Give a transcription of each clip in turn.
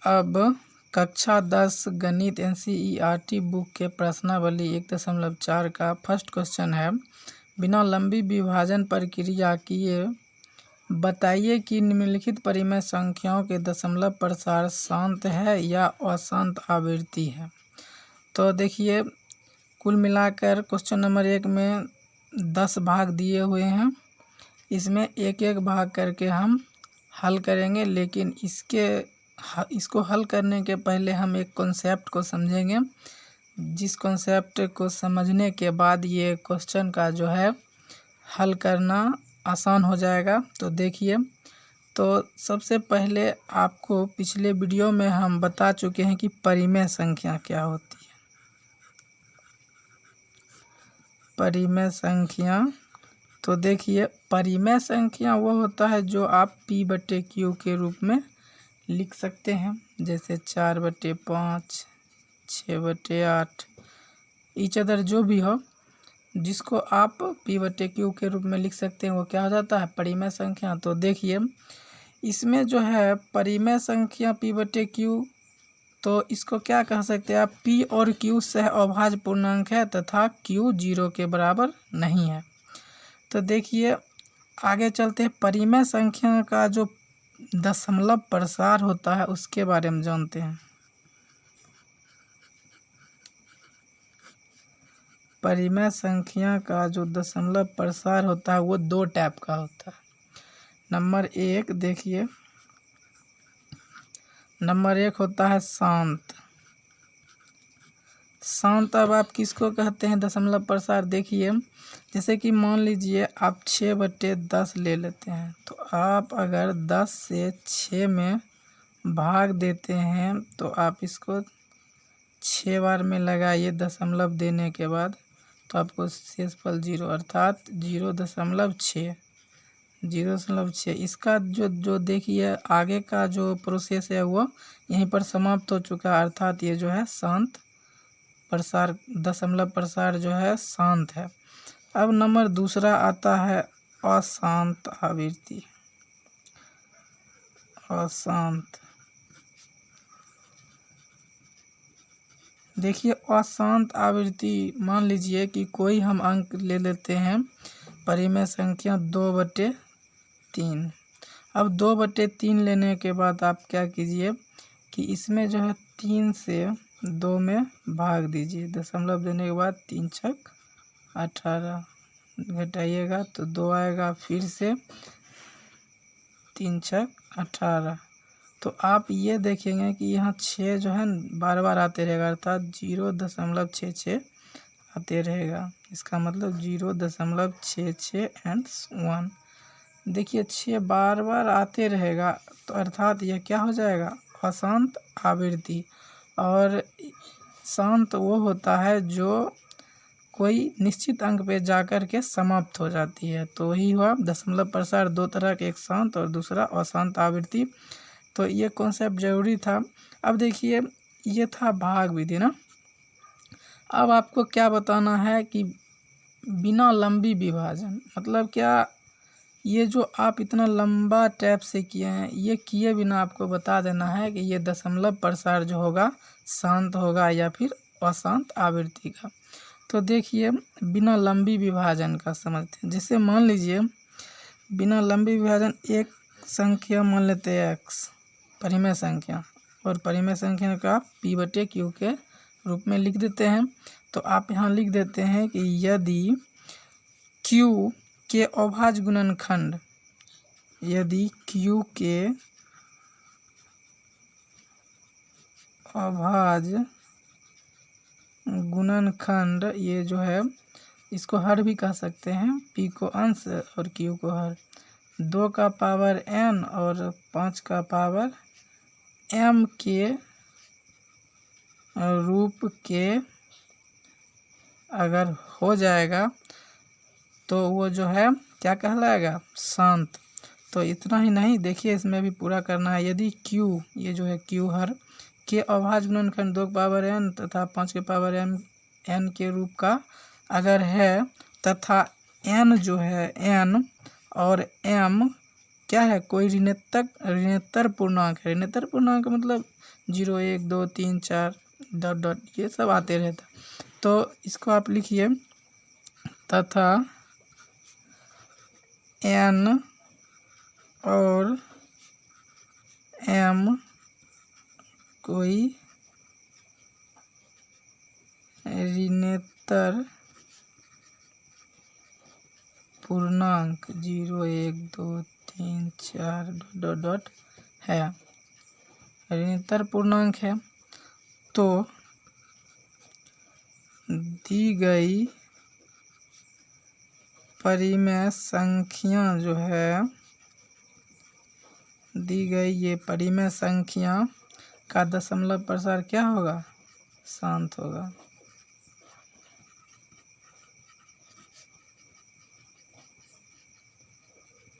अब कक्षा 10 गणित NCERT बुक के प्रश्नावली 1.4 का फर्स्ट क्वेश्चन है, बिना लंबी विभाजन प्रक्रिया किए बताइए कि निम्नलिखित परिमेय संख्याओं के दशमलव प्रसार शांत है या अशांत आवृत्ति है। तो देखिए, कुल मिलाकर क्वेश्चन नंबर 1 में 10 भाग दिए हुए हैं। इसमें एक एक भाग करके हम हल करेंगे, लेकिन इसको हल करने के पहले हम एक कॉन्सेप्ट को समझेंगे, जिस कॉन्सेप्ट को समझने के बाद ये क्वेश्चन का जो है हल करना आसान हो जाएगा। तो देखिए, तो सबसे पहले आपको पिछले वीडियो में हम बता चुके हैं कि परिमेय संख्या क्या होती है। परिमेय संख्या, तो देखिए, परिमेय संख्या वो होता है जो आप P/Q के रूप में लिख सकते हैं, जैसे 4/5, 6/8, ईच अदर जो भी हो, जिसको आप P/Q के रूप में लिख सकते हैं, वो क्या हो जाता है, परिमेय संख्या। तो देखिए, इसमें जो है परिमेय संख्या P/Q, तो इसको क्या कह सकते हैं आप, P और Q सह अभाज्य पूर्णांक है तथा Q 0 के बराबर नहीं है। तो देखिए, आगे चलते हैं, परिमेय संख्या का जो दशमलव प्रसार होता है उसके बारे में जानते हैं। परिमेय संख्या का जो दशमलव प्रसार होता है वो 2 टाइप का होता है। नंबर 1 देखिए, नंबर 1 होता है शांत। शांत अब आप किसको कहते हैं दशमलव प्रसार, देखिए, जैसे कि मान लीजिए आप 6/10 ले लेते हैं, तो आप अगर 10 से 6 में भाग देते हैं तो आप इसको 6 बार में लगाइए दशमलव देने के बाद, तो आपको शेषफल 0 अर्थात 0.6। इसका जो देखिए आगे का जो प्रोसेस है वो यहीं पर समाप्त हो चुका है, अर्थात ये जो है शांत प्रसार, दशमलव प्रसार जो है शांत है। अब नंबर दूसरा आता है अशांत आवृत्ति। अशांत, देखिए, अशांत आवृत्ति, मान लीजिए कि कोई हम अंक ले लेते हैं, परिमेय संख्या 2/3। अब 2/3 लेने के बाद आप क्या कीजिए कि इसमें जो है 3 से 2 में भाग दीजिए, दशमलव देने के बाद 3 छक 18 घटाइएगा तो 2 आएगा, फिर से 3 छक 18। तो आप ये देखेंगे कि यहाँ 6 जो है बार बार आते रहेगा, अर्थात 0.66 आते रहेगा। इसका मतलब 0.66 एंड 1। देखिए, 6 बार बार आते रहेगा, तो अर्थात यह क्या हो जाएगा, अशांत आवृत्ति। और शांत वो होता है जो कोई निश्चित अंक पे जाकर के समाप्त हो जाती है। तो वही हुआ दशमलव प्रसार, 2 तरह के, एक शांत और दूसरा अशांत आवृत्ति। तो ये कॉन्सेप्ट जरूरी था। अब देखिए, ये था भाग विधि ना। अब आपको क्या बताना है कि बिना लंबी विभाजन, मतलब क्या, ये जो आप इतना लंबा टैप से किए हैं, ये किए बिना आपको बता देना है कि ये दशमलव प्रसार जो होगा शांत होगा या फिर अशांत आवृत्ति का। तो देखिए, बिना लंबी विभाजन का समझते हैं। जैसे मान लीजिए, बिना लंबी विभाजन एक संख्या मान लेते हैं x, परिमेय संख्या, और परिमेय संख्या का P/Q के रूप में लिख देते हैं। तो आप यहाँ लिख देते हैं कि यदि Q के अभाज्य गुणनखंड, यदि Q के अभाज्य गुणनखंड, ये जो है इसको हर भी कह सकते हैं, P को अंश और Q को हर, 2 का पावर n और 5 का पावर m के रूप के अगर हो जाएगा तो वो जो है क्या कहलाएगा, शांत। तो इतना ही नहीं, देखिए इसमें भी पूरा करना है। यदि Q, ये जो है Q हर के अभाज्य गुणनखंड 2 के पावर n तथा 5 के पावर n के रूप का अगर है, तथा n जो है n और m क्या है, कोई ऋणोत्तर पूर्णांक है। ऋणोत्तर पूर्णांक मतलब 0, 1, 2, 3, 4 डॉट डॉट ये सब आते रहता। तो इसको आप लिखिए तथा n और m कोई ऋणोत्तर पूर्णांक 0, 1, 2, 3, 4 डॉट डॉट है, ऋणोत्तर पूर्णांक है, तो दी गई परिमेय संख्या जो है, दी गई ये परिमेय संख्या का दशमलव प्रसार क्या होगा, शांत होगा।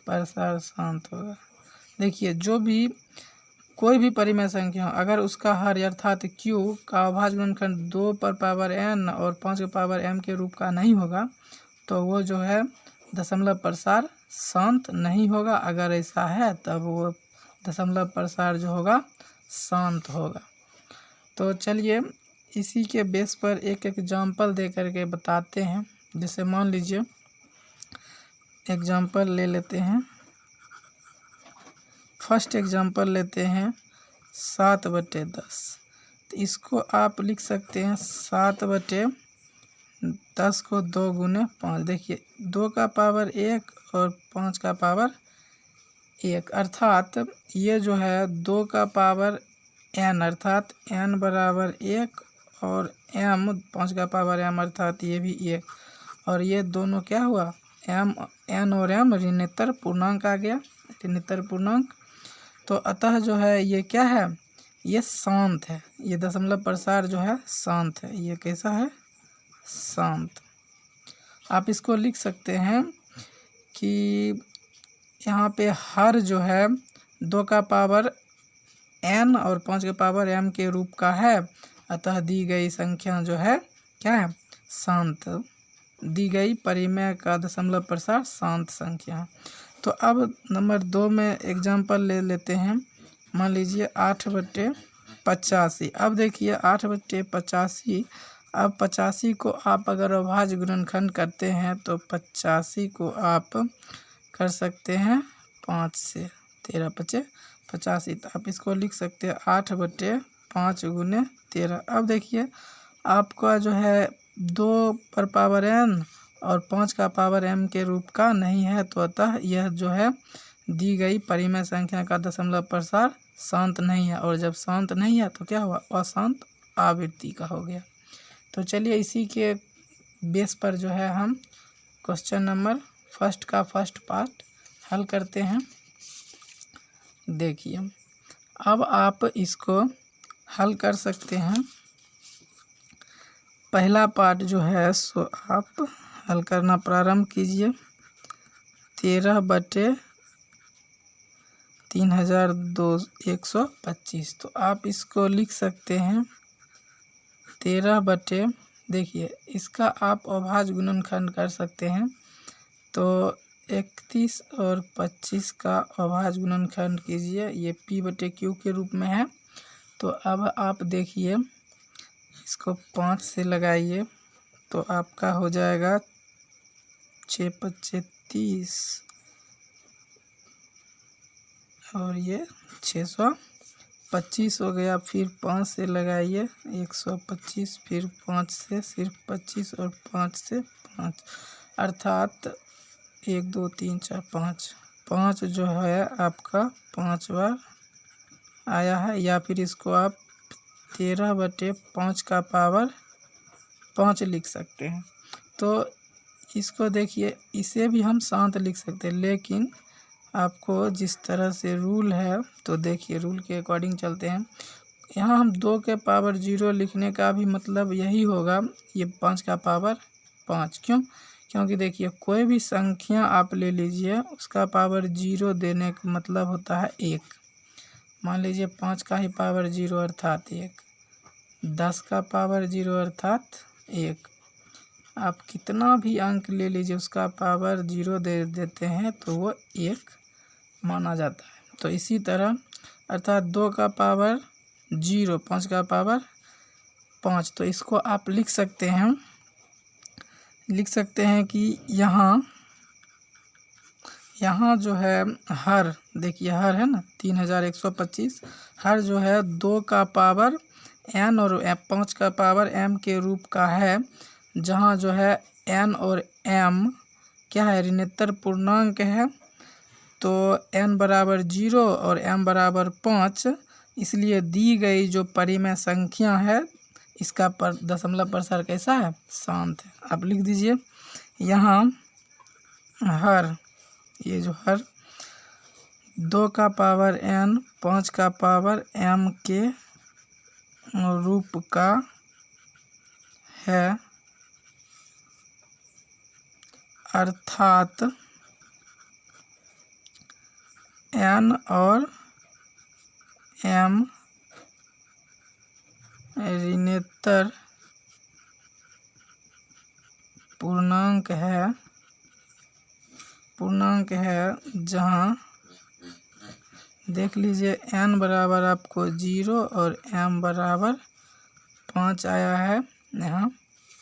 प्रसार शांत होगा। देखिए जो भी कोई भी परिमेय संख्या अगर उसका हर अर्थात q का अभाज्य गुणनखंड 2 पर पावर n और 5 के पावर m के रूप का नहीं होगा तो वो जो है दशमलव प्रसार शांत नहीं होगा। अगर ऐसा है तब वो दशमलव प्रसार जो होगा शांत होगा। तो चलिए इसी के बेस पर एक एग्जाम्पल दे करके बताते हैं। जैसे मान लीजिए एग्जाम्पल ले लेते हैं, फर्स्ट एग्जाम्पल लेते हैं 7/10। तो इसको आप लिख सकते हैं 7/10 को 2 गुने 5। देखिए 2 का पावर 1 और 5 का पावर 1 अर्थात ये जो है 2 का पावर n अर्थात n बराबर 1 और m 5 का पावर m अर्थात ये भी 1 और ये दोनों क्या हुआ n और m ऋणोत्तर पूर्णांक आ गया, ऋणोत्तर पूर्णांक। तो अतः जो है ये क्या है, ये शांत है, ये दशमलव प्रसार जो है शांत है। ये कैसा है, शांत। आप इसको लिख सकते हैं कि यहाँ पे हर जो है 2 का पावर n और 5 के पावर m के रूप का है, अतः दी गई संख्या जो है क्या है, शांत। दी गई परिमेय का दशमलव प्रसार शांत संख्या है। तो अब नंबर 2 में एग्जाम्पल ले लेते हैं। मान लीजिए 8/85। अब देखिए 8/85। अब 85 को आप अगर अभाज्य गुणनखंड करते हैं तो 85 को आप कर सकते हैं 5 से, 13×5 = 85। तो आप इसको लिख सकते हैं 8/5 × 13। अब देखिए आपका जो है 2 पर पावर n और 5 का पावर m के रूप का नहीं है, तो अतः यह जो है दी गई परिमेय संख्या का दशमलव प्रसार शांत नहीं है। और जब शांत नहीं है तो क्या हुआ, अशांत आवृत्ति का हो गया। तो चलिए इसी के बेस पर जो है हम क्वेश्चन नंबर फर्स्ट का फर्स्ट पार्ट हल करते हैं। देखिए अब आप इसको हल कर सकते हैं। पहला पार्ट जो है सो आप हल करना प्रारंभ कीजिए। 13/3125। तो आप इसको लिख सकते हैं 13 देखिए इसका आप अभाज्य गुणनखंड कर सकते हैं। तो 31 और 25 का अभाज्य गुणनखंड कीजिए, ये p/q के रूप में है। तो अब आप देखिए इसको 5 से लगाइए तो आपका हो जाएगा 6×5 = 30 और ये 625 हो गया। फिर 5 से लगाइए 125, फिर 5 से सिर्फ 25 और 5 से 5 अर्थात 1 2 3 4 5 जो है आपका 5 बार आया है। या फिर इसको आप 13/5 का पावर 5 लिख सकते हैं। तो इसको देखिए इसे भी हम शांत लिख सकते हैं, लेकिन आपको जिस तरह से रूल है तो देखिए रूल के अकॉर्डिंग चलते हैं। यहाँ हम 2 के पावर 0 लिखने का भी मतलब यही होगा, ये 5 का पावर 5। क्योंकि देखिए कोई भी संख्या आप ले लीजिए उसका पावर 0 देने का मतलब होता है 1। मान लीजिए 5 का ही पावर 0 अर्थात 1, 10 का पावर 0 अर्थात 1। आप कितना भी अंक ले लीजिए उसका पावर 0 दे देते हैं तो वो 1 माना जाता है। तो इसी तरह अर्थात 2 का पावर 0, 5 का पावर 5। तो इसको आप लिख सकते हैं कि यहाँ जो है हर, देखिए हर है ना 3125, हर जो है 2 का पावर n और 5 का पावर m के रूप का है, जहाँ जो है n और m क्या है, ऋणात्मक पूर्णांक है। तो n बराबर 0 और m बराबर 5, इसलिए दी गई जो परिमेय संख्या है इसका दशमलव प्रसार कैसा है, शांत है। आप लिख दीजिए यहाँ हर, ये जो हर 2 का पावर n 5 का पावर m के रूप का है, अर्थात n और m ऋणात्मक पूर्णांक है, जहाँ देख लीजिए n बराबर आपको 0 और m बराबर 5 आया है यहाँ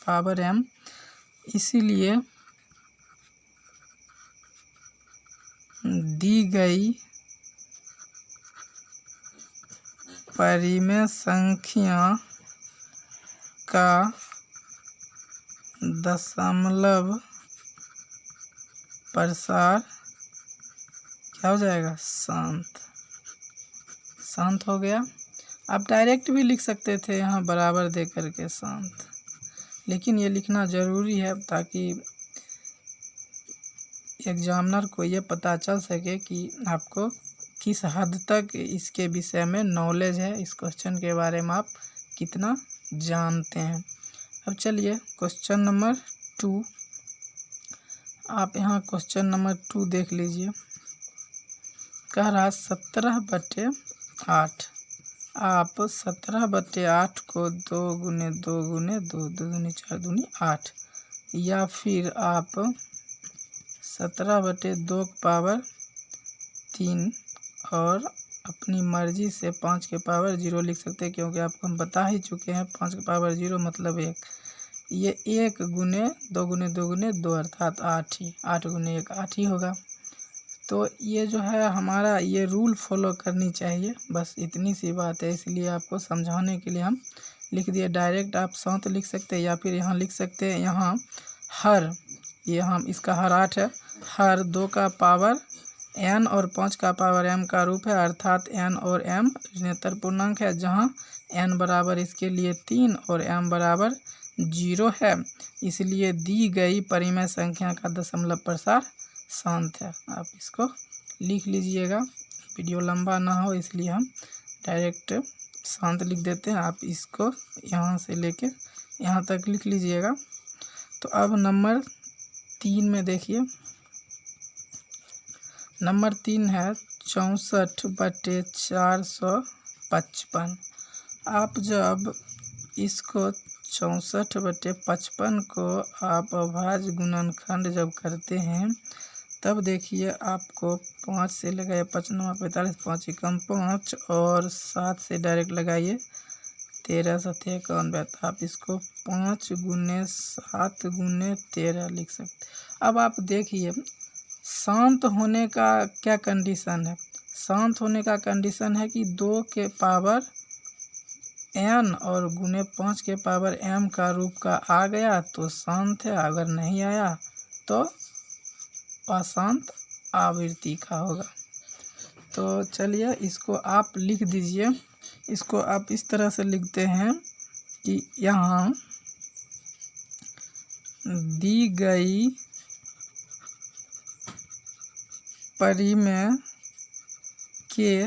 पावर m। इसीलिए दी गई परिमेय संख्या का दशमलव प्रसार क्या हो जाएगा, शांत हो गया। आप डायरेक्ट भी लिख सकते थे यहाँ बराबर दे करके शांत, लेकिन ये लिखना ज़रूरी है ताकि एग्जामिनर को ये पता चल सके कि आपको किस हद तक इसके विषय में नॉलेज है, इस क्वेश्चन के बारे में आप कितना जानते हैं। अब चलिए क्वेश्चन नंबर 2, आप यहाँ क्वेश्चन नंबर 2 देख लीजिए। कह रहा 17/8, आप 17/8 को 2 गुने 2 गुने 2, 2 दूनी 4 दूनी 8, या फिर आप 17/2 पावर 3 और अपनी मर्जी से 5 के पावर 0 लिख सकते हैं, क्योंकि आपको हम बता ही चुके हैं 5 के पावर 0 मतलब 1। ये 1 गुने 2 गुने 2 गुने 2 अर्थात 8 ही, 8 गुने 1 8 ही होगा। तो ये जो है हमारा ये रूल फॉलो करनी चाहिए, बस इतनी सी बात है। इसलिए आपको समझाने के लिए हम लिख दिए। डायरेक्ट आप 7 लिख सकते हैं, या फिर यहाँ लिख सकते हैं यहाँ हर, ये हम इसका हर 8 है, हर 2 का पावर n और 5 का पावर m का रूप है, अर्थात n और m ऋणात्मक पूर्णांक है, जहाँ n बराबर इसके लिए 3 और m बराबर 0 है। इसलिए दी गई परिमेय संख्या का दशमलव प्रसार शांत है। आप इसको लिख लीजिएगा, वीडियो लंबा ना हो इसलिए हम डायरेक्ट शांत लिख देते हैं। आप इसको यहाँ से लेके यहाँ तक लिख लीजिएगा। तो अब नंबर 3 में देखिए, नंबर 3 है 64/455। आप जब इसको 64/55 को आप अभाज्य गुणनखंड जब करते हैं, तब देखिए आपको 5 से लगाइए 5 9 45, 5 एकम 5 और 7 से डायरेक्ट लगाइए 13 7 91। आप इसको 5 गुने 7 गुने 13 लिख सकते। अब आप देखिए शांत होने का क्या कंडीशन है। शांत होने का कंडीशन है कि 2 के पावर n और गुने 5 के पावर m का रूप का आ गया तो शांत है, अगर नहीं आया तो अशांत आवृत्ति का होगा। तो चलिए इसको आप लिख दीजिए। इसको आप इस तरह से लिखते हैं कि यहाँ दी गई परिमेय के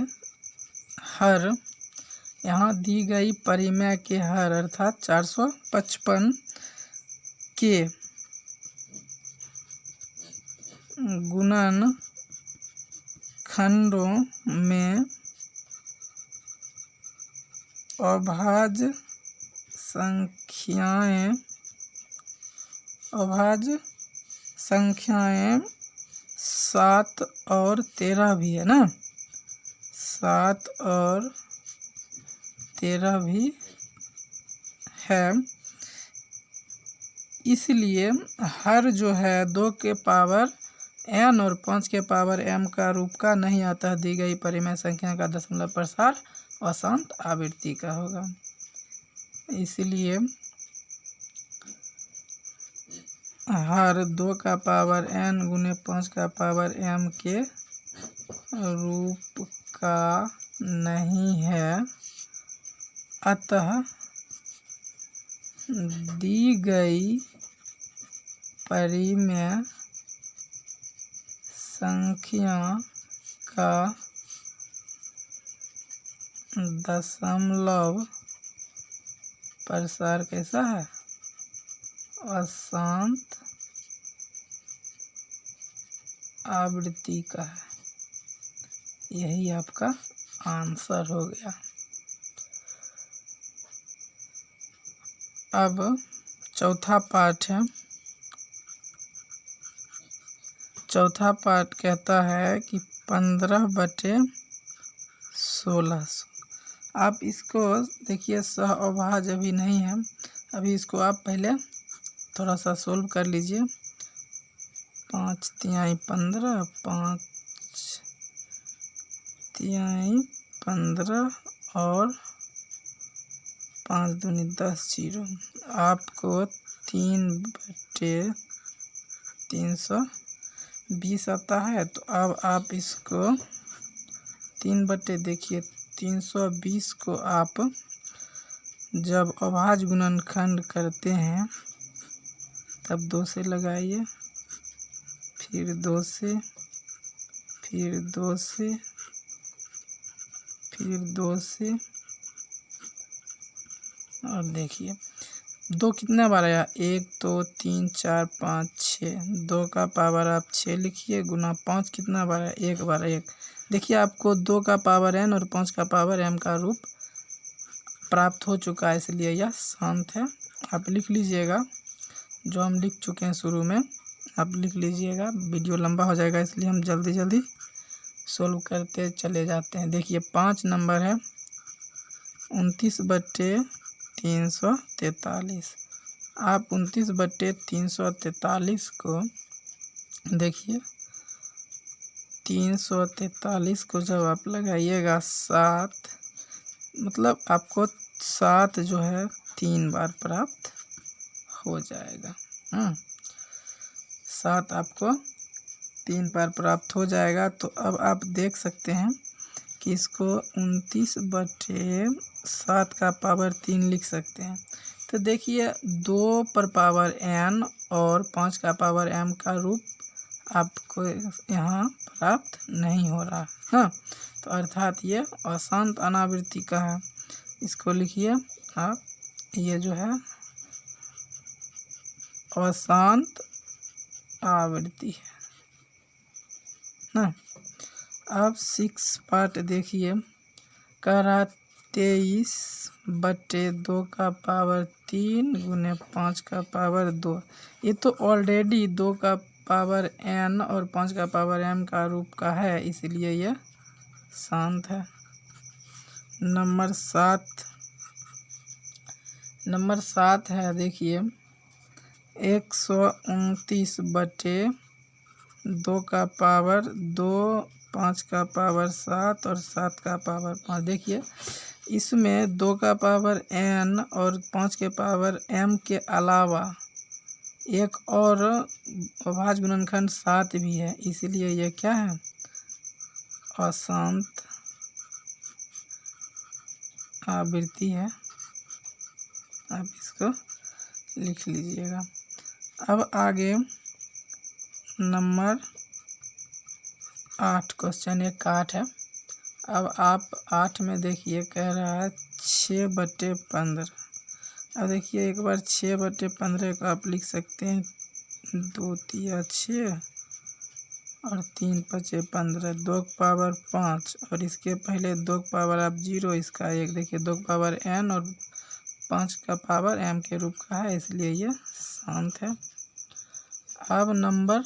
हर, यहाँ दी गई परिमेय के हर अर्थात 455 के गुणन खंडों में अभाज्य संख्याएं 7 और 13 भी है ना, 7 और 13 भी है। इसलिए हर जो है 2 के पावर n और 5 के पावर m का रूप का नहीं आता, दी गई परिमेय संख्या का दशमलव प्रसार अशांत आवृत्ति का होगा। इसलिए हर 2 का पावर n गुने 5 का पावर m के रूप का नहीं है, अतः दी गई परिमेय संख्या का दशमलव प्रसार कैसा है, अशांत आवृत्ति का है। यही आपका आंसर हो गया। अब चौथा पार्ट है। चौथा पार्ट कहता है कि 15/1600। आप इसको देखिए, सह अभाज्य अभी नहीं है, अभी इसको आप पहले थोड़ा सा सोल्व कर लीजिए। 5 तिहाई 15, 5 तिहाई 15 और 5 दूनी 10 जीरो। आपको 3/320 आता है। तो अब आप इसको 3 देखिए 320 को आप जब अभाज्य गुणनखंड करते हैं तब 2 से लगाइए, फिर 2 से, फिर 2 से, फिर 2 से, और देखिए 2 कितना बार आया, 1 2 3 4 5 6, 2 का पावर आप 6 लिखिए, गुना 5 कितना बार आया, 1 बार 1। देखिए आपको 2 का पावर n और 5 का पावर m का रूप प्राप्त हो चुका है, इसलिए यह शांत है। आप लिख लीजिएगा, जो हम लिख चुके हैं शुरू में आप लिख लीजिएगा, वीडियो लंबा हो जाएगा इसलिए हम जल्दी जल्दी सोल्व करते चले जाते हैं। देखिए 5 नंबर है 29/343। आप 29/343 को देखिए, 343 को जब आप लगाइएगा 7, मतलब आपको 7 जो है 3 बार प्राप्त हो जाएगा। 7 आपको 3 बार प्राप्त हो जाएगा। तो अब आप देख सकते हैं कि इसको 29/7 का पावर 3 लिख सकते हैं। तो देखिए 2 पर पावर n और 5 का पावर m का रूप आपको यहाँ प्राप्त नहीं हो रहा। हाँ, तो अर्थात ये अशांत अनावृत्ति का है। इसको लिखिए आप, ये जो है अशांत आवृत्ति है ना। अब 6 पार्ट देखिए, कह रहा 23/2 का पावर 3 गुने 5 का पावर 2। ये तो ऑलरेडी 2 का पावर n और 5 का पावर m का रूप का है, इसलिए यह शांत है। नंबर 7 है, देखिए 129/2 का पावर 2, 5 का पावर 7 और 7 का पावर 5। देखिए इसमें 2 का पावर n और 5 के पावर m के अलावा एक और अभाज्य गुणनखंड 7 भी है, इसलिए यह क्या है, अशांत आवृत्ति है। आप इसको लिख लीजिएगा। अब आगे नंबर 8, क्वेश्चन 8 है। अब आप 8 में देखिए, कह रहा है 6/15। अब देखिए एक बार 6/15 को आप लिख सकते हैं 2 तिया 6 और 3 5 15, 2 का पावर 5 और इसके पहले 2 का पावर आप 0, इसका 1। देखिए 2 का पावर n और 5 का पावर m के रूप का है, इसलिए ये शांत है। अब नंबर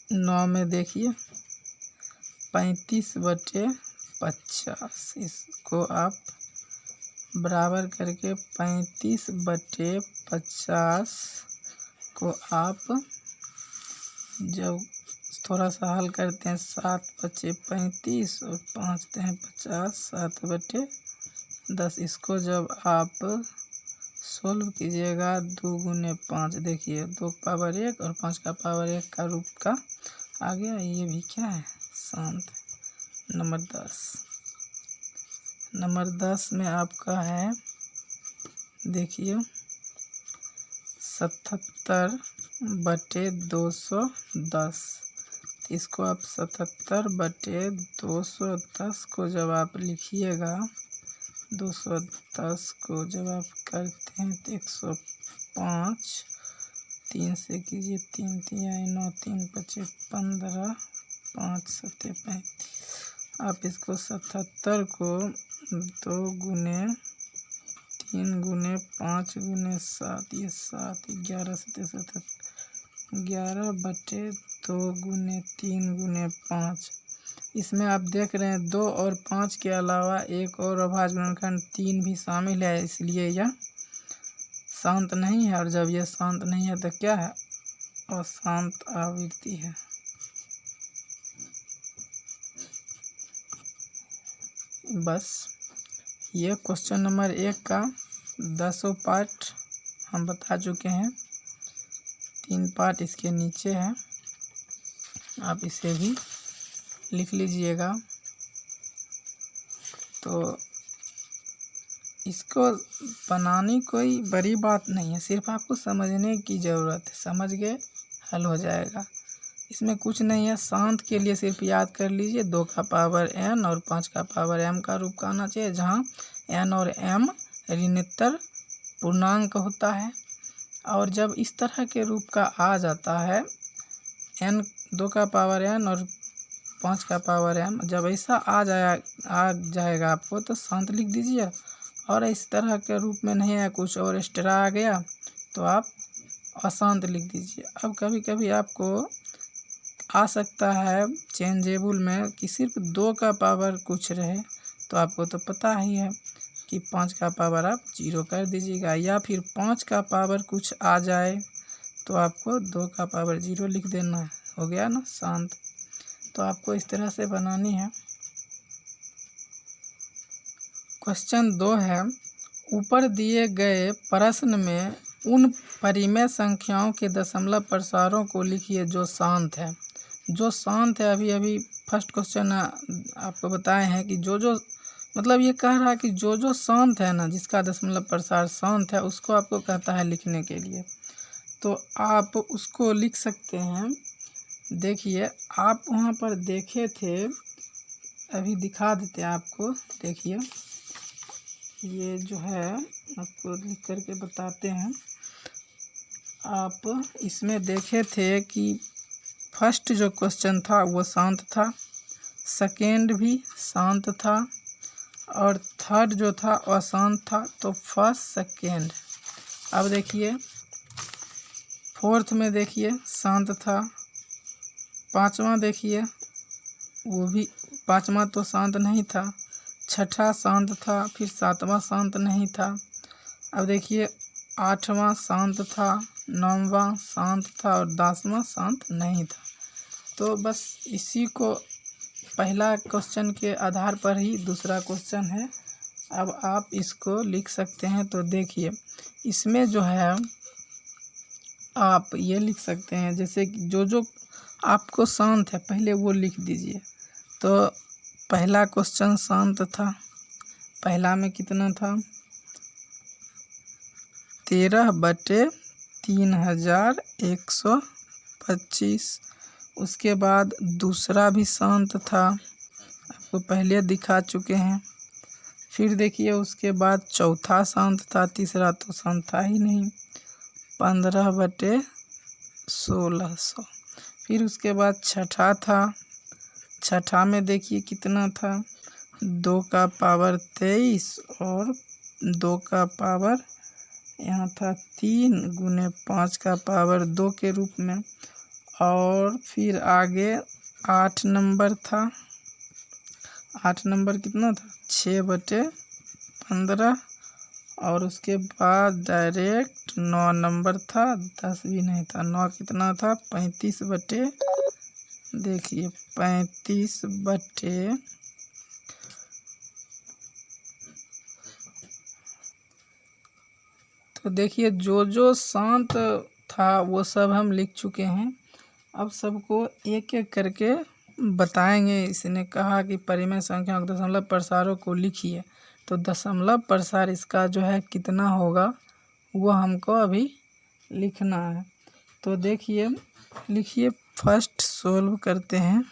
9 में देखिए 35/50, इसको आप बराबर करके 35/50 को आप जब थोड़ा सा हल करते हैं 7×5 = 35 और 5 × 50, 7/10। इसको जब आप सोल्व कीजिएगा 2 × 5, देखिए 2 का पावर 1 और 5 का पावर 1 का रूप का आ गया। ये भी क्या है? शांत। नंबर 10 में आपका है देखिए 77/210। इसको आप 77/210 को जब आप लिखिएगा, 210 को जब आप करते हैं तो 105, 3 से कीजिए 3 × 9, 3 × 5 = 15, 5 × 7 = 35। आप इसको 77 को 2 × 3 × 5 × 7, ये 7, 11 × 7 = 77, 11/2 × 3 × 5। इसमें आप देख रहे हैं 2 और 5 के अलावा एक और अभाज्य गुणनखंड 3 भी शामिल है, इसलिए यह शांत नहीं है। और जब यह शांत नहीं है तो क्या है? अशांत आवृत्ति है। बस ये क्वेश्चन नंबर 1 का 10 पार्ट हम बता चुके हैं। 3 पार्ट इसके नीचे है, आप इसे भी लिख लीजिएगा। तो इसको बनानी कोई बड़ी बात नहीं है, सिर्फ आपको समझने की ज़रूरत है। समझ गए, हल हो जाएगा। इसमें कुछ नहीं है। शांत के लिए सिर्फ याद कर लीजिए 2 का पावर n और 5 का पावर m का रूप का आना चाहिए, जहाँ n और m ऋणोत्तर पूर्णांक होता है। और जब इस तरह के रूप का आ जाता है n 2 का पावर n और 5 का पावर m, जब ऐसा आ जाएगा आपको तो शांत लिख दीजिए। और इस तरह के रूप में नहीं है, कुछ और एक्स्ट्रा आ गया तो आप अशांत लिख दीजिए। अब कभी कभी आपको आ सकता है चेंजेबल में कि सिर्फ 2 का पावर कुछ रहे, तो आपको तो पता ही है कि 5 का पावर आप 0 कर दीजिएगा, या फिर 5 का पावर कुछ आ जाए तो आपको 2 का पावर 0 लिख देना है। हो गया ना शांत। तो आपको इस तरह से बनानी है। क्वेश्चन 2 है, ऊपर दिए गए प्रश्न में उन परिमेय संख्याओं के दशमलव प्रसारों को लिखिए जो शांत है। जो शांत है, अभी फर्स्ट क्वेश्चन आपको बताए हैं कि जो मतलब ये कह रहा है कि जो शांत है ना, जिसका दशमलव प्रसार शांत है, उसको आपको कहता है लिखने के लिए। तो आप उसको लिख सकते हैं। देखिए आप वहाँ पर देखे थे, अभी दिखा देते हैं आपको। देखिए ये जो है आपको लिख करके बताते हैं। आप इसमें देखे थे कि फर्स्ट जो क्वेश्चन था वो शांत था, सेकेंड भी शांत था, और थर्ड जो था अशांत था। तो फर्स्ट सेकेंड। अब देखिए फोर्थ में देखिए शांत था, पांचवा देखिए वो भी, पांचवा तो शांत नहीं था, छठा शांत था, फिर सातवां शांत नहीं था। अब देखिए आठवां शांत था, नौवां शांत था और 10वां शांत नहीं था। तो बस इसी को पहला क्वेश्चन के आधार पर ही दूसरा क्वेश्चन है। अब आप इसको लिख सकते हैं। तो देखिए इसमें जो है आप ये लिख सकते हैं, जैसे कि जो आपको शांत है पहले वो लिख दीजिए। तो पहला क्वेश्चन शांत था, पहला में कितना था 13/3125। उसके बाद दूसरा भी शांत था, आपको पहले दिखा चुके हैं। फिर देखिए उसके बाद चौथा शांत था, तीसरा तो शांत था ही नहीं, 15/1600। फिर उसके बाद छठा था, छठा में देखिए कितना था 2 का पावर 23 और 2 का पावर यहाँ था 3 × 5 का पावर 2 के रूप में। और फिर आगे 8 नंबर था। 8 नंबर कितना था 6/15। और उसके बाद डायरेक्ट 9 नंबर था, 10 भी नहीं था। 9 कितना था 35 बटे, देखिए 35 बटे तो देखिए जो जो शांत था वो सब हम लिख चुके हैं। अब सबको एक एक करके बताएंगे। इसने कहा कि परिमेय संख्या के दशमलव प्रसारों को लिखिए, तो दशमलव प्रसार इसका जो है कितना होगा वो हमको अभी लिखना है। तो देखिए लिखिए, फर्स्ट सोल्व करते हैं।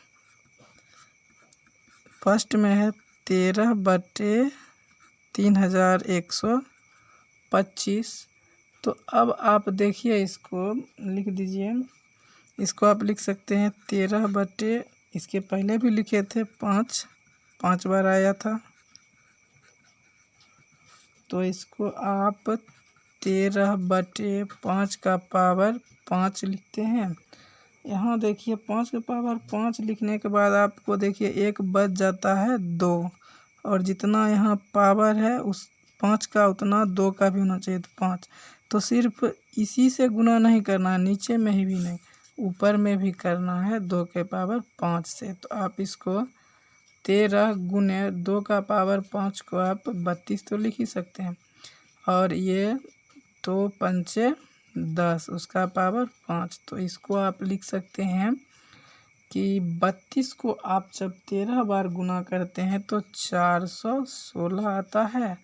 फर्स्ट में है 13/3125। तो अब आप देखिए इसको लिख दीजिए। इसको आप लिख सकते हैं 13 इसके पहले भी लिखे थे 5 बार आया था, तो इसको आप 13/5 का पावर 5 लिखते हैं। यहाँ देखिए 5 का पावर 5 लिखने के बाद आपको देखिए एक बच जाता है 2, और जितना यहाँ पावर है उस 5 का उतना 2 का भी होना चाहिए, तो 5। तो सिर्फ इसी से गुना नहीं करना है, नीचे में ही भी नहीं, ऊपर में भी करना है 2 के पावर 5 से। तो आप इसको 13 गुने 2 का पावर 5 को आप 32 तो लिख ही सकते हैं। और ये 2 पंचे 10, उसका पावर 5। तो इसको आप लिख सकते हैं कि 32 को आप जब 13 बार गुना करते हैं तो 416 आता है।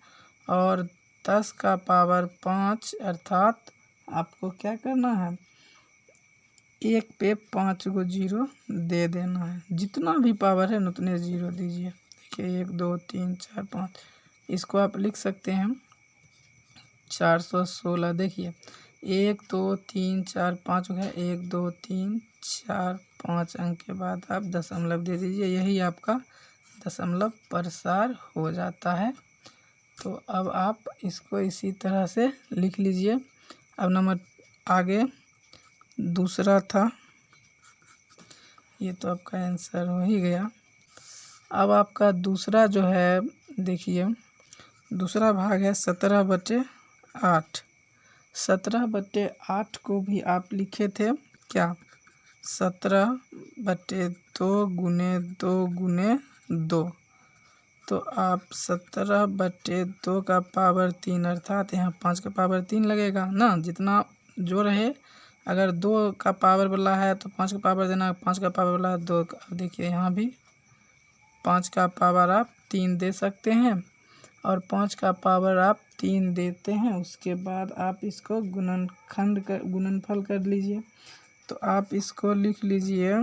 और 10 का पावर 5 अर्थात आपको क्या करना है, 1 पे 5 को 0 दे देना है। जितना भी पावर है उतने 0 दीजिए। देखिए 1 2 3 4 5, इसको आप लिख सकते हैं 416। देखिए 1 2 3 4 5 हो गया, 1 2 3 4 5 अंक के बाद आप दशमलव दे दीजिए, यही आपका दशमलव प्रसार हो जाता है। तो अब आप इसको इसी तरह से लिख लीजिए। अब नंबर आगे दूसरा था, ये तो आपका आंसर हो ही गया। अब आपका दूसरा जो है, देखिए दूसरा भाग है 17/8। 17/8 को भी आप लिखे थे क्या, 17/2 गुने 2 गुने 2। तो आप 17/2 का पावर 3, अर्थात यहाँ 5 का पावर 3 लगेगा ना, जितना जो रहे। अगर 2 का पावर वाला है तो 5 का पावर देना, 5 का पावर वाला है 2 का। देखिए यहाँ भी 5 का पावर आप 3 दे सकते हैं, और 5 का पावर आप 3 देते हैं। उसके बाद आप इसको गुणनफल कर लीजिए। तो आप इसको लिख लीजिए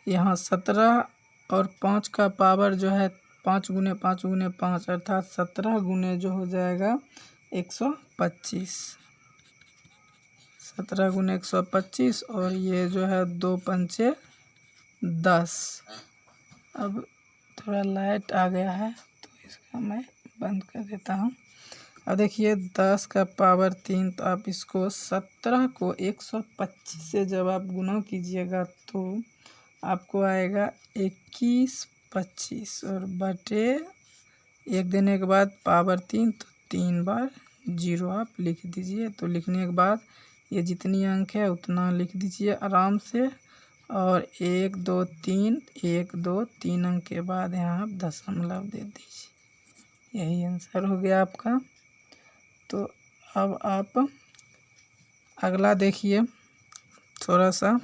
यहाँ 17 और 5 का पावर जो है 5 गुने 5 गुने 5, अर्थात 17 गुने जो हो जाएगा 125। 17 गुने 125, और ये जो है 2 पंचे 10। अब थोड़ा लाइट आ गया है तो इसका मैं बंद कर देता हूँ। अब देखिए 10 का पावर 3, तो आप इसको 17 को 125 से जब आप गुना कीजिएगा तो आपको आएगा 21/25, और बटे 1 देने के बाद पावर 3, तो 3 बार 0 आप लिख दीजिए। तो लिखने के बाद ये जितनी अंक है उतना लिख दीजिए आराम से, और 1 2 3 1 2 3 अंक के बाद यहाँ आप दशमलव दे दीजिए। यही आंसर हो गया आपका। तो अब आप अगला देखिए, थोड़ा सा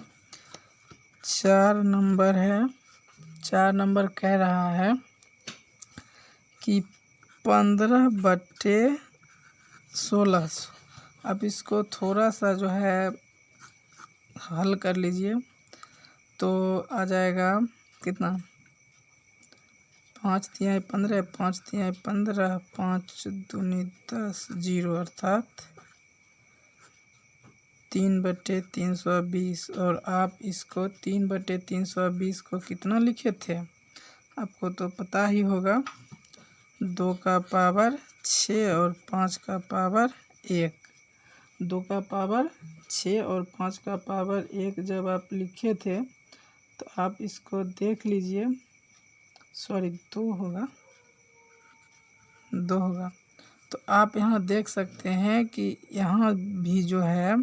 4 नंबर है। 4 नंबर कह रहा है कि 15/1600। अब इसको थोड़ा सा जो है हल कर लीजिए, तो आ जाएगा कितना, 5 तिहाई 15, 5 तिहाई 15, 5 दूनी 10, 0, अर्थात 3/320। और आप इसको 3/320 को कितना लिखे थे, आपको तो पता ही होगा, 2 का पावर 6 और 5 का पावर 1। 2 का पावर 6 और 5 का पावर 1 जब आप लिखे थे तो आप इसको देख लीजिए, सॉरी 2 होगा, 2 होगा। तो आप यहाँ देख सकते हैं कि यहाँ भी जो है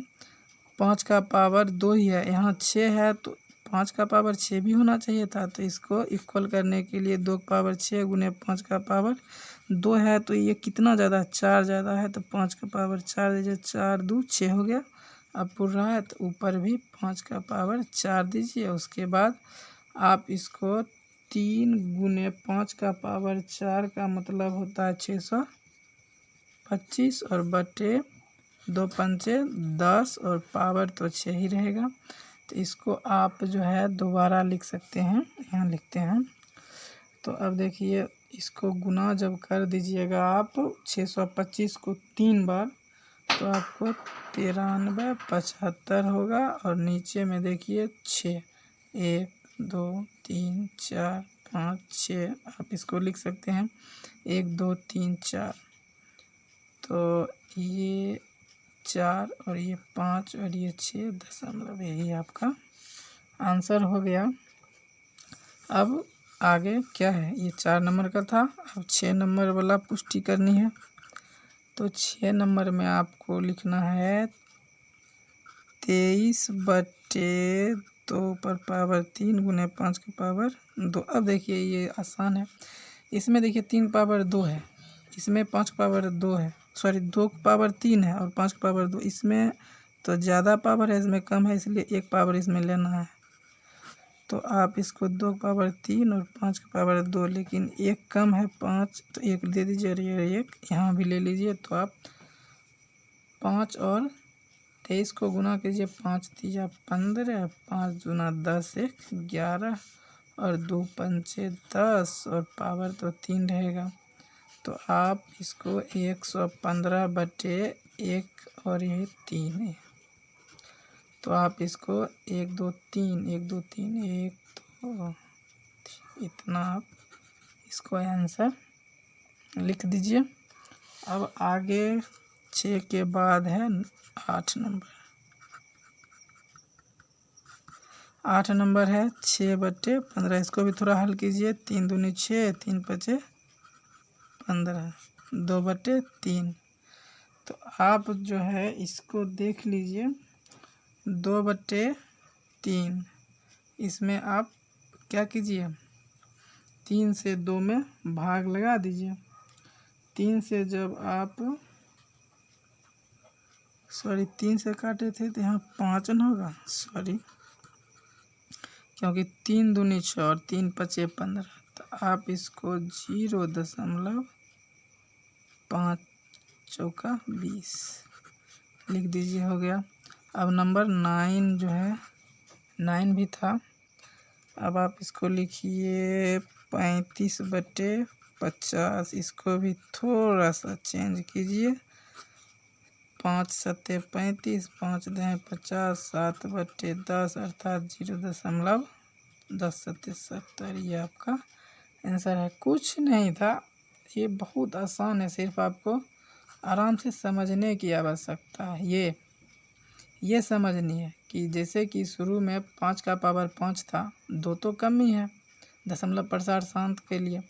5 का पावर 2 ही है, यहाँ 6 है तो 5 का पावर 6 भी होना चाहिए था। तो इसको इक्वल करने के लिए 2 का पावर 6 गुने 5 का पावर 2 है, तो ये कितना ज़्यादा, 4 ज़्यादा है। तो 5 का पावर 4 दीजिए, 4 2 6 हो गया। अब पूर रहा है तो ऊपर भी 5 का पावर 4 दीजिए। उसके बाद आप इसको 3 गुने 5 का पावर 4 का मतलब होता है 625 और बटे 2 पंचे 10 और पावर तो 6 ही रहेगा। तो इसको आप जो है दोबारा लिख सकते हैं, यहाँ लिखते हैं। तो अब देखिए इसको गुना जब कर दीजिएगा आप 625 को 3 बार तो आपको 9375 होगा। और नीचे में देखिए 6, 1 2 3 4 5 6 आप इसको लिख सकते हैं 1 2 3 4। तो ये 4 और ये 5 और ये 6 दशमलव, यही आपका आंसर हो गया। अब आगे क्या है, ये 4 नंबर का था, अब 6 नंबर वाला पुष्टि करनी है। तो 6 नंबर में आपको लिखना है 23/2 पर पावर 3 गुने 5 का पावर 2। अब देखिए ये आसान है, इसमें देखिए 3 पावर 2 है, इसमें 5 पावर 2 है, सॉरी 2 पावर 3 है और 5 पावर 2। इसमें तो ज़्यादा पावर है, इसमें कम है, इसलिए 1 पावर इसमें लेना है। तो आप इसको 2 पावर 3 और 5 का पावर 2, लेकिन 1 कम है 5 तो 1 दे दीजिए और ये 1 यहाँ भी ले लीजिए। तो आप 5 और 23 को गुना कीजिए, 5 3 15, 5 दूना 10 1 11 और 2 पंचे 10 और पावर तो 3 रहेगा। तो आप इसको 115/1 और ये 3 है। तो आप इसको 1 2 3 1 2 3 1 2 इतना आप इसको आंसर लिख दीजिए। अब आगे 6 के बाद है 8 नंबर। 8 नंबर है 6/15, इसको भी थोड़ा हल कीजिए। 3 दूनी 6, 3 5 15, 2/3। तो आप जो है इसको देख लीजिए 2/3, इसमें आप क्या कीजिए 3 से 2 में भाग लगा दीजिए। 3 से जब आप, सॉरी 3 से काटे थे तो यहाँ 5 न होगा, सॉरी, क्योंकि 3 दूनी 6 और 3 5 15। तो आप इसको 0.5 चौका 20 लिख दीजिए, हो गया। अब नंबर 9 जो है 9 भी था, अब आप इसको लिखिए 35/50, इसको भी थोड़ा सा चेंज कीजिए। 5 7 35, 5 10 50, 7/10 अर्थात 0.10 70। ये आपका आंसर है। कुछ नहीं था, ये बहुत आसान है, सिर्फ आपको आराम से समझने की आवश्यकता है। ये समझनी है कि जैसे कि शुरू में 5 का पावर 5 था, 2 तो कम ही है, दशमलव प्रसार शांत के लिए।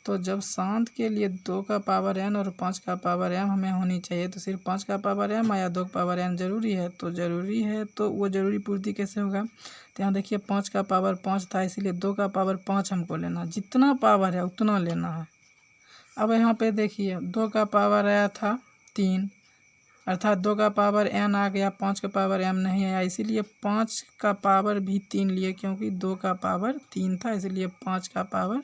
तो जब शांत के लिए 2 का पावर n और 5 का पावर m हमें होनी चाहिए, तो सिर्फ 5 का पावर m या 2 का पावर n ज़रूरी है। तो ज़रूरी है तो वो ज़रूरी पूर्ति कैसे होगा। तो यहाँ देखिए 5 का पावर 5 था, इसलिए 2 का पावर 5 हमको लेना, जितना पावर है उतना लेना है। अब यहाँ पे देखिए 2 का पावर आया था 3, अर्थात 2 का पावर n आ गया, 5 का पावर m नहीं आया, इसीलिए 5 का पावर भी 3 लिए, क्योंकि 2 का पावर 3 था, इसलिए 5 का पावर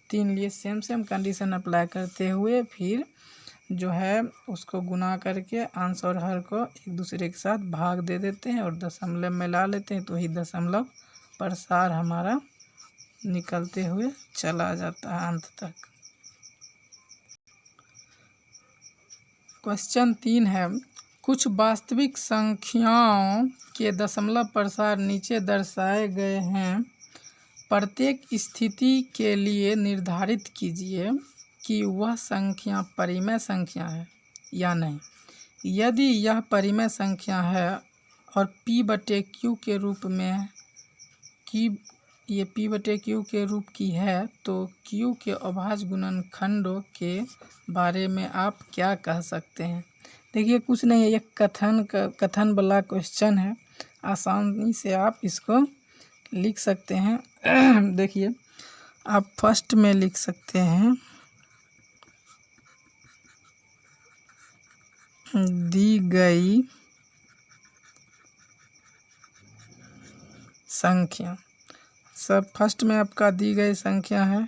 3 लिए। सेम कंडीशन अप्लाई करते हुए फिर जो है उसको गुना करके अंश और हर को एक दूसरे के साथ भाग दे देते हैं और दशमलव में ला लेते हैं, तो ही दशमलव प्रसार हमारा निकलते हुए चला जाता है अंत तक। क्वेश्चन 3 है, कुछ वास्तविक संख्याओं के दशमलव प्रसार नीचे दर्शाए गए हैं। प्रत्येक स्थिति के लिए निर्धारित कीजिए कि वह संख्या परिमेय संख्या है या नहीं। यदि यह परिमेय संख्या है और P बटे Q के रूप में ये P बटे Q के रूप की है, तो Q के अभाज्य गुणनखंडों के बारे में आप क्या कह सकते हैं। देखिए कुछ नहीं है, ये कथन वाला क्वेश्चन है, आसानी से आप इसको लिख सकते हैं। देखिए आप फर्स्ट में लिख सकते हैं दी गई संख्या। सब फर्स्ट में आपका दी गई संख्या है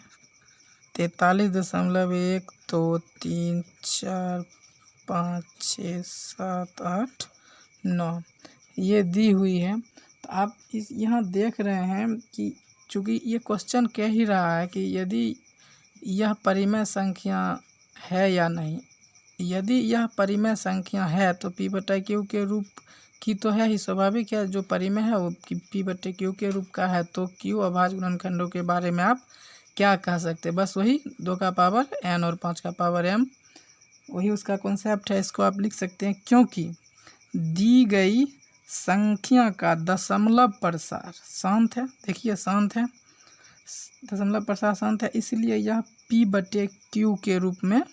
43.123456789 ये दी हुई है। तो आप इस यहाँ देख रहे हैं कि चूँकि ये क्वेश्चन कह ही रहा है कि यदि यह परिमेय संख्या है या नहीं। यदि यह परिमेय संख्या है तो P बटा Q के रूप की तो है ही, स्वाभाविक है, जो परिमेय है वो P बटे Q के रूप का है। तो Q अभाज्य गुणनखंडों के बारे में आप क्या कह सकते हैं, बस वही 2 का पावर n और 5 का पावर m, वही उसका कॉन्सेप्ट है। इसको आप लिख सकते हैं क्योंकि दी गई संख्या का दशमलव प्रसार शांत है। देखिए शांत है, दशमलव प्रसार शांत है, इसलिए यह P बटे Q के रूप में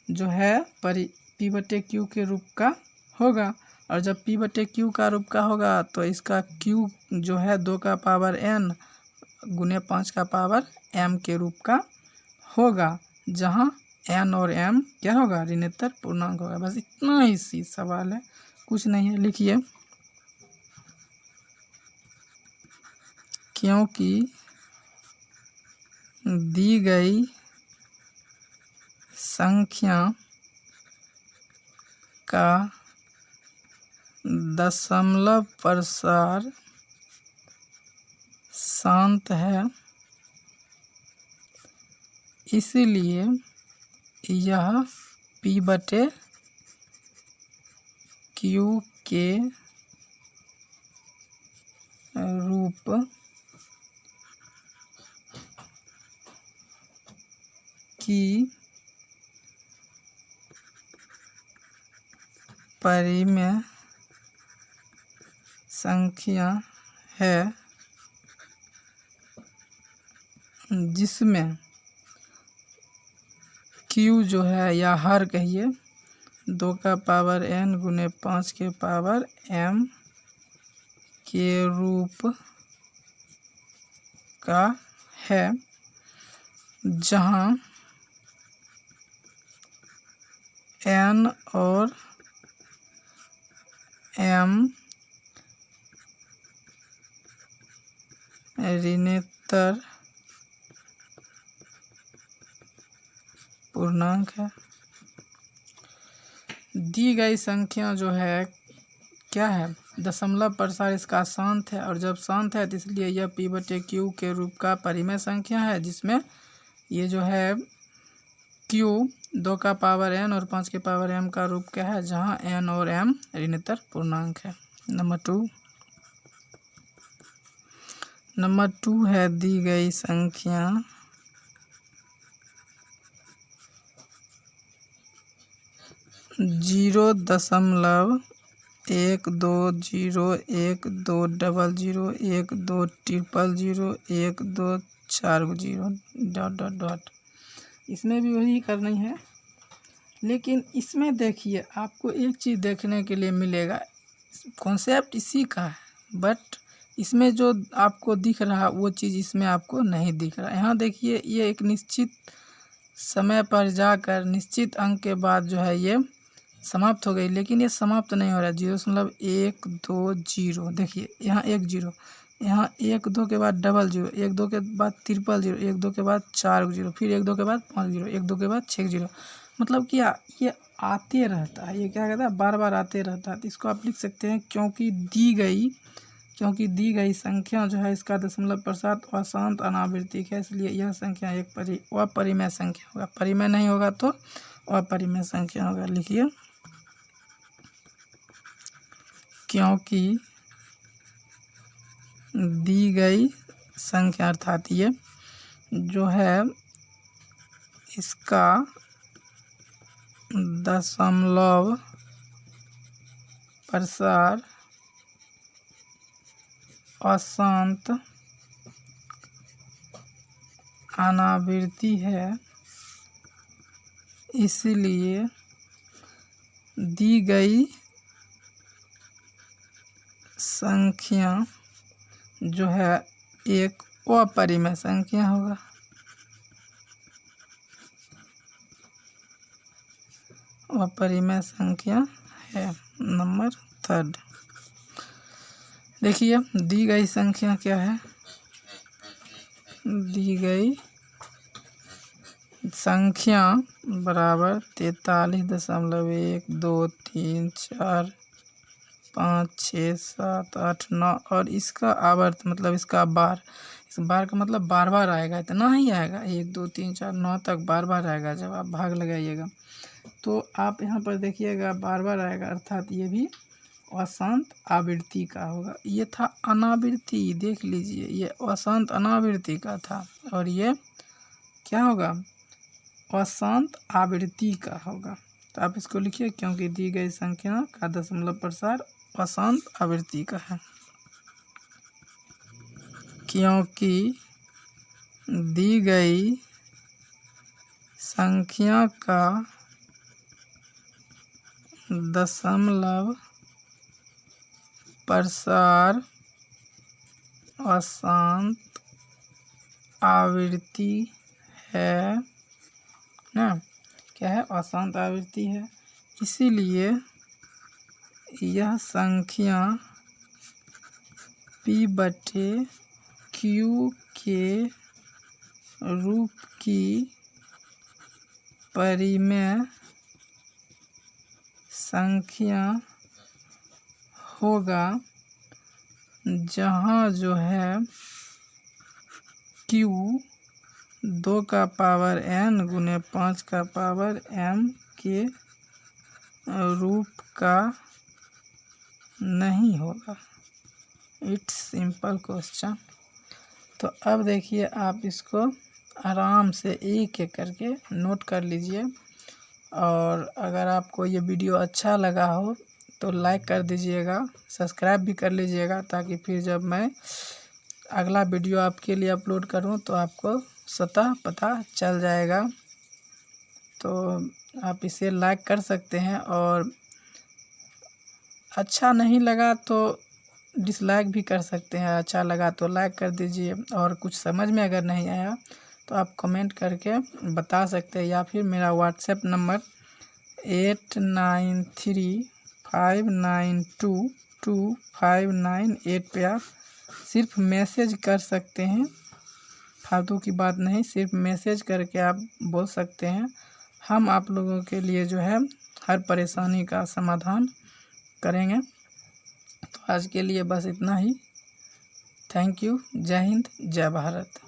जो है P बटे Q के रूप का होगा। और जब P बटे Q का रूप का होगा तो इसका Q जो है 2 का पावर n गुने 5 का पावर m के रूप का होगा, जहाँ n और m क्या होगा, ऋणात्मक पूर्णांक होगा। बस इतना ही सी सवाल है, कुछ नहीं है। लिखिए क्योंकि दी गई संख्या का दशमलव प्रसार शांत है, इसलिए यह P बटे Q के रूप की परिमेय संख्या है, जिसमें Q जो है या हर कहिए 2 का पावर n गुने 5 के पावर m के रूप का है, जहाँ n और m ऋणात्मक पूर्णांक है। दी गई संख्या जो है क्या है, दशमलव प्रसार इसका शांत है, और जब शांत है तो इसलिए यह P बटे Q के रूप का परिमेय संख्या है, जिसमें ये जो है Q 2 का पावर n और 5 के पावर m का रूप क्या है, जहाँ n और m ऋणात्मक पूर्णांक है। नंबर 2 है दी गई संख्या 0.1212120012401240 इसमें भी वही करनी है। लेकिन इसमें देखिए आपको एक चीज़ देखने के लिए मिलेगा, कॉन्सेप्ट इसी का है, बट इसमें जो आपको दिख रहा वो चीज़ इसमें आपको नहीं दिख रहा। यहाँ देखिए ये एक निश्चित समय पर जाकर निश्चित अंक के बाद जो है ये समाप्त हो गई, लेकिन ये समाप्त नहीं हो रहा है। 0.120 देखिए यहाँ 1 0, यहाँ 1 2 के बाद 00, 1 2 के बाद 000, 1 2 के बाद 4 0, फिर 1 2 के बाद 5 0, 1 2 के बाद 6 0। मतलब क्या ये आते रहता है, ये क्या कहता है, बार बार आते रहता है। तो इसको आप लिख सकते हैं क्योंकि दी गई संख्या जो है इसका दशमलव प्रसार अशांत अनावृत्तिक है, इसलिए यह संख्या एक अपरिमेय संख्या होगा। परिमेय नहीं होगा तो अपरिमेय संख्या होगा। लिखिए क्योंकि दी गई संख्या अर्थात ये जो है इसका दशमलव प्रसार अशांत अनावृत्ति है, इसलिए दी गई संख्या जो है एक अपरिमेय संख्या होगा। अपरिमेय संख्या है। नंबर 3 देखिए, दी गई संख्या क्या है। दी गई संख्या बराबर 43.1234567 और इसका आवर्त मतलब इसका बार, इस बार का मतलब बार बार आएगा, इतना ही आएगा 1 2 3 4 9 तक बार बार आएगा। जब आप भाग लगाइएगा तो आप यहाँ पर देखिएगा बार बार आएगा, अर्थात ये भी अशांत आवृत्ति का होगा। ये था अनावृत्ति, देख लीजिए ये अशांत अनावृत्ति का था और ये क्या होगा, अशांत आवृत्ति का होगा। तो आप इसको लिखिए, क्योंकि दी गई संख्या का दशमलव प्रसार अशांत आवृत्ति का है। क्योंकि दी गई संख्या का दशमलव प्रसार अशांत आवृत्ति है ना, क्या है, अशांत आवृत्ति है, इसीलिए यह संख्या P/Q के रूप की परिमेय संख्या होगा, जहाँ जो है Q 2 का पावर n गुने 5 का पावर m के रूप का नहीं होगा। It's simple question. तो अब देखिए, आप इसको आराम से एक एक करके नोट कर लीजिए, और अगर आपको ये वीडियो अच्छा लगा हो तो लाइक कर दीजिएगा, सब्सक्राइब भी कर लीजिएगा, ताकि फिर जब मैं अगला वीडियो आपके लिए अपलोड करूं तो आपको स्वतः पता चल जाएगा। तो आप इसे लाइक कर सकते हैं, और अच्छा नहीं लगा तो डिसलाइक भी कर सकते हैं, अच्छा लगा तो लाइक कर दीजिए, और कुछ समझ में अगर नहीं आया तो आप कमेंट करके बता सकते हैं, या फिर मेरा व्हाट्सएप नंबर 8935922598 पे आप सिर्फ मैसेज कर सकते हैं, फालतू की बात नहीं, सिर्फ मैसेज करके आप बोल सकते हैं। हम आप लोगों के लिए जो है हर परेशानी का समाधान करेंगे। तो आज के लिए बस इतना ही। Thank you. जय हिंद, जय भारत।